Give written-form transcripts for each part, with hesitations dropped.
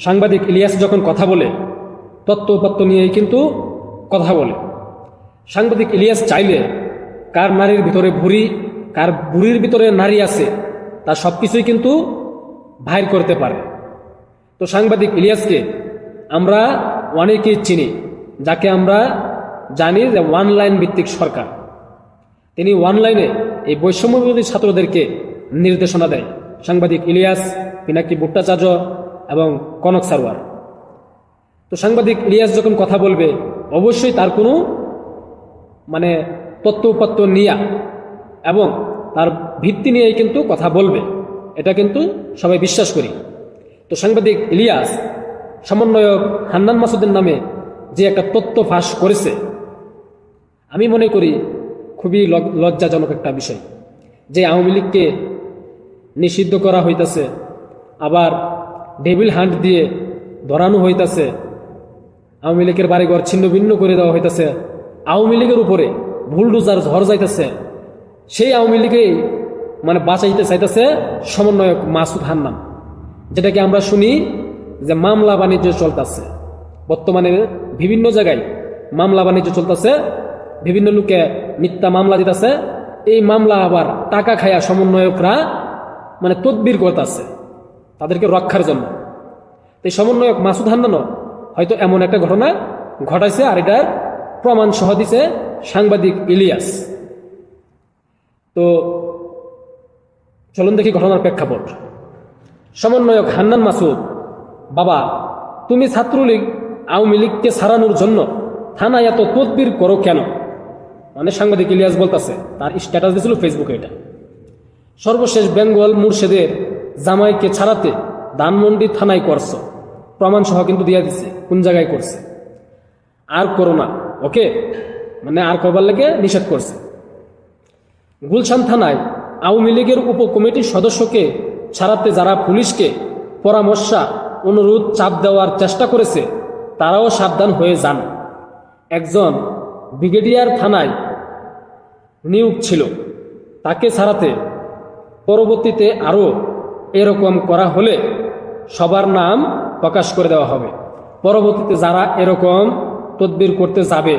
সাংবাদিক ইলিয়াস যখন কথা বলে তত্ত্ব উপাত্ত নিয়েই কিন্তু কথা বলে। সাংবাদিক ইলিয়াস চাইলে কার নারীর ভিতরে ভুঁড়ি, কার বুড়ির ভিতরে নারী আছে, তা সব কিছুই কিন্তু বাইর করতে পারে। তো সাংবাদিক ইলিয়াসকে আমরা অনেকেই চিনি, যাকে আমরা জানি যে অনলাইন ভিত্তিক সরকার। তিনি অনলাইনে এই বৈষম্যবিরোধী ছাত্রদেরকে নির্দেশনা দেয়। সাংবাদিক ইলিয়াস, পিনাকি ভট্টাচার্য এবং কনক সারওয়ার। তো সাংবাদিক ইলিয়াস যখন কথা বলবে অবশ্যই তার কোনো তত্ত্ব উপাত্ত নিয়ে এবং তার ভিত্তি নিয়েই কিন্তু কথা বলবে, এটা কিন্তু সবাই বিশ্বাস করি। তো সাংবাদিক ইলিয়াস সমন্বয়ক হান্নান মাসুদের নামে যে একটা তথ্য ফাঁস করেছে, আমি মনে করি খুবই লজ্জাজনক একটা বিষয়। যে আওয়ামী লীগকে নিষিদ্ধ করা হইতেছে, আবার ডেভিল হান্ট দিয়ে ধরানো হইতেছে, আওয়ামী লীগের বাড়িঘর ছিন্ন ভিন্ন করে দেওয়া হইতেছে, আওয়ামী লীগের উপরে বুলডোজার ঝড় যাইতেছে, সেই আওয়ামী লীগেই বাঁচাইতে চাইতেছে সমন্বয়ক মাসুদ হান্নান। যেটাকে আমরা শুনি যে মামলা বাণিজ্য চলতেছে, বর্তমানে বিভিন্ন জায়গায় মামলা বাণিজ্য চলতেছে, বিভিন্ন লোকে মিথ্যা মামলা দিতেছে। এই মামলা আবার টাকা খায়া সমন্বয়করা তদবির করতেছে তাদেরকে রক্ষার জন্য। এই সমন্বয়ক মাসুদ হান্নানও হয়তো এমন একটা ঘটনা ঘটাইছে, আর এটার প্রমাণ সহ দিছে সাংবাদিক ইলিয়াস। তো চলুন দেখি ঘটনার প্রেক্ষাপট। সমন্বয়ক হান্নান মাসুদ: বাবা, তুমি ছাত্রলীগ আওয়ামী লীগকে সারানোর জন্য থানায় এত তদবির করো কেন? সাংবাদিক ইলিয়াস বলতেছে, তার স্ট্যাটাস দিয়েছিল ফেসবুকে এটা। সর্বশেষ বেঙ্গল মুর্শেদের জামাইকে ছাড়াতে ধানমন্ডি থানায় করছো, প্রমাণ সহ কিন্তু দিয়ে দিচ্ছে কোন জায়গায় করছে। আর করো না, ওকে, আর করবার লাগে নিষেধ করছে। গুলশান থানায় আওয়ামী লীগের উপকমিটির সদস্যকে ছাড়াতে যারা পুলিশকে পরামর্শ, অনুরোধ, চাপ দেওয়ার চেষ্টা করেছে, তারাও সাবধান হয়ে যান। একজন ব্রিগেডিয়ার থানায় নিয়োগ ছিল, তাকে ছাড়াতে পরবর্তীতে আরও এরকম করা হলে সবার নাম প্রকাশ করে দেওয়া হবে। পরবর্তীতে যারা এরকম তদবির করতে যাবে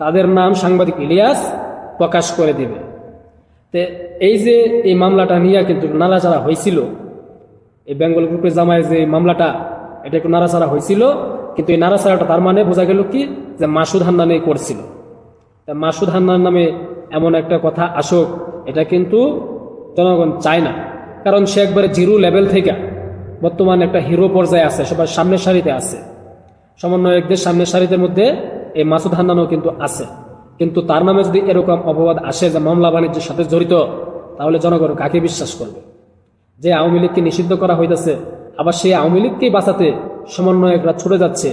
তাদের নাম সাংবাদিক ইলিয়াস প্রকাশ করে দেবে। তে এই যে এই মামলাটা নিয়ে কিন্তু নাড়াচাড়া হয়েছিল, এই বেঙ্গল গ্রুপের জামায় যে মামলাটা, এটা একটু নাড়াচাড়া হয়েছিল, কিন্তু এই নাড়াচাড়াটা তার বোঝা গেল কি যে মাসুদ হান্নানই করছিল। মাসুদ হান্নান নামে এমন একটা কথা আসুক, এটা কিন্তু জনগণ চায় না। কারণ সে একবারে জিরো লেভেল থেকে বর্তমানে একটা হিরো পর্যায়ে আছে, সবার সামনের সারিতে আছে। সমন্বয়কদের সামনের সারিতে মধ্যে এই মাসুদ হান্নানও কিন্তু আছে। কিন্তু তার নামে যদি এরকম অপবাদ আসে যে মামলা বাণিজ্যের সাথে জড়িত, তাহলে জনগণ কাকে বিশ্বাস করবে? যে আওয়ামী লীগকে নিষিদ্ধ করা হইতেছে, আবার সেই আওয়ামী লীগকেই বাঁচাতে সমন্বয়করা ছুটে যাচ্ছে,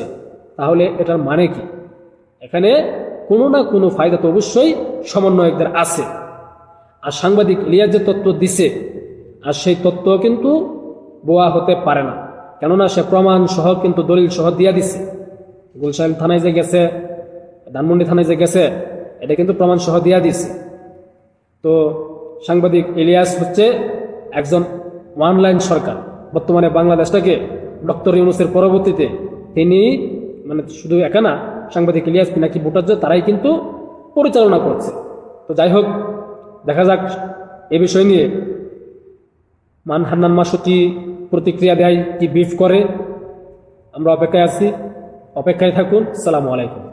তাহলে এটার মানে কি? এখানে কোনো না কোনো ফায়দা তো অবশ্যই সমন্বয়কদের আছে। আর সাংবাদিক ইলিয়াস যে তথ্য দিছে, আর সেই তথ্য কিন্তু বোয়া হতে পারে না, কেননা সে প্রমাণ সহ কিন্তু দলিল সহ দিয়া দিছে। গুলশান থানায় যে গেছে, ধানমন্ডি থানায় যে গেছে, এটা কিন্তু প্রমাণ সহ দিয়া দিছে। তো সাংবাদিক ইলিয়াস হচ্ছে একজন অনলাইন সরকার। বর্তমানে বাংলাদেশটাকে ডক্টর ইউনূসের পরবর্তীতে তিনি শুধু একা না, সাংবাদিক ইলিয়াস, পিনাকি ভট্টাচার্য, তারাই কিন্তু পরিচালনা করছে। তো যাই হোক, দেখা যাক এ বিষয় নিয়ে হান্নান মাসুদ কি প্রতিক্রিয়া দেয়, কি ব্রিফ করে। আমরা অপেক্ষায় আছি, অপেক্ষায় থাকুন। আসসালামু আলাইকুম।